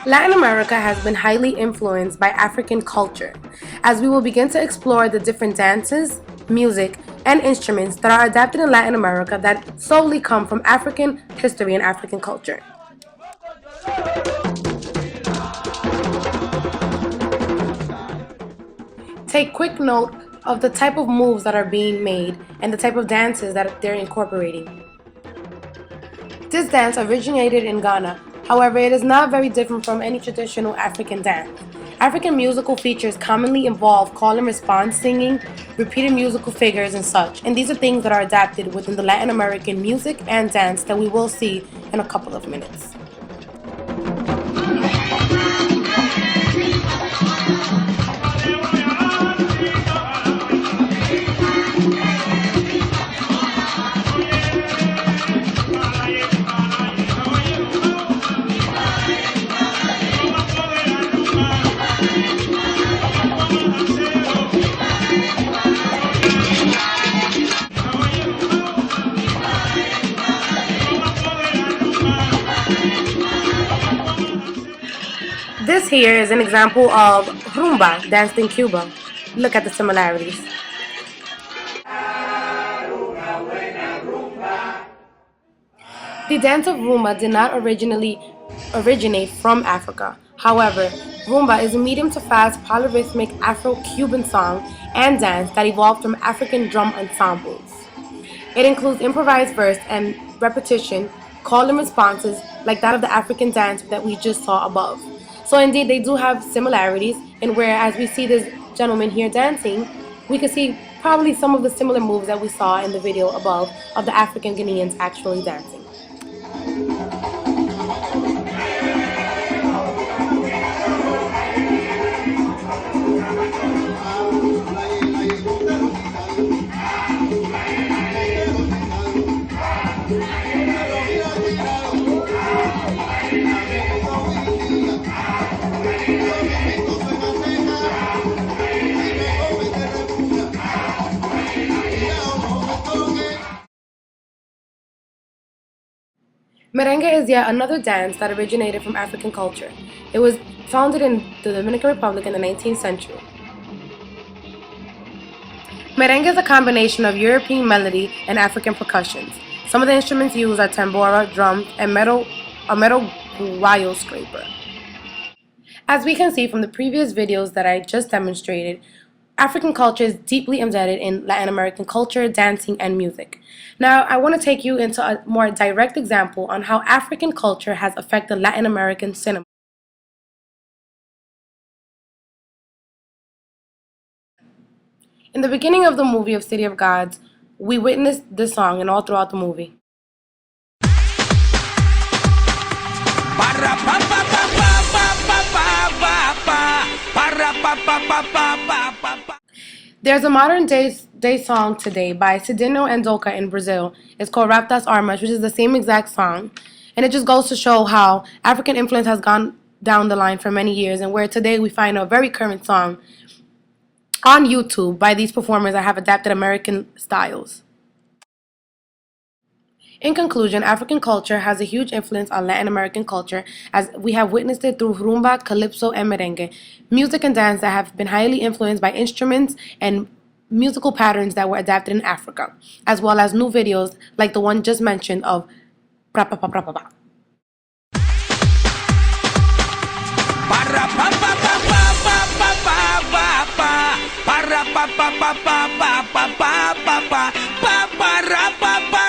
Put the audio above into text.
Latin America has been highly influenced by African culture, as we will begin to explore the different dances, music, and instruments that are adapted in Latin America that solely come from African history and African culture. Take quick note of the type of moves that are being made and the type of dances that they're incorporating. This dance originated in Ghana, however, it is not very different from any traditional African dance. African musical features commonly involve call and response singing, repeated musical figures, and such, and these are things that are adapted within the Latin American music and dance that we will see in a couple of minutes. This here is an example of rumba danced in Cuba. Look at the similarities. The dance of rumba did not originally originate from Africa. However, rumba is a medium to fast polyrhythmic Afro-Cuban song and dance that evolved from African drum ensembles. It includes improvised verse and repetition, call and responses like that of the African dance that we just saw above. So indeed, they do have similarities, and whereas we see this gentleman here dancing, we can see probably some of the similar moves that we saw in the video above of the African Ghanaians actually dancing. Merengue is yet another dance that originated from African culture. It was founded in the Dominican Republic in the 19th century. Merengue is a combination of European melody and African percussions. Some of the instruments used are tambora, drums, and a metal guayo scraper. As we can see from the previous videos that I just demonstrated, African culture is deeply embedded in Latin American culture, dancing, and music. Now, I want to take you into a more direct example on how African culture has affected Latin American cinema. In the beginning of the movie of City of Gods, we witnessed this song and all throughout the movie. There's a modern day song today by Cidinho and Doca in Brazil. It's called Rap Das Armas, which is the same exact song. And it just goes to show how African influence has gone down the line for many years, and where today we find a very current song on YouTube by these performers that have adapted American styles. In conclusion, African culture has a huge influence on Latin American culture, as we have witnessed it through rumba, calypso, and merengue, music and dance that have been highly influenced by instruments and musical patterns that were adapted in Africa, as well as new videos like the one just mentioned of pra pa pa pra pa pa. Para pa pa pa pa pa pa pa pa pa pa pa pa pa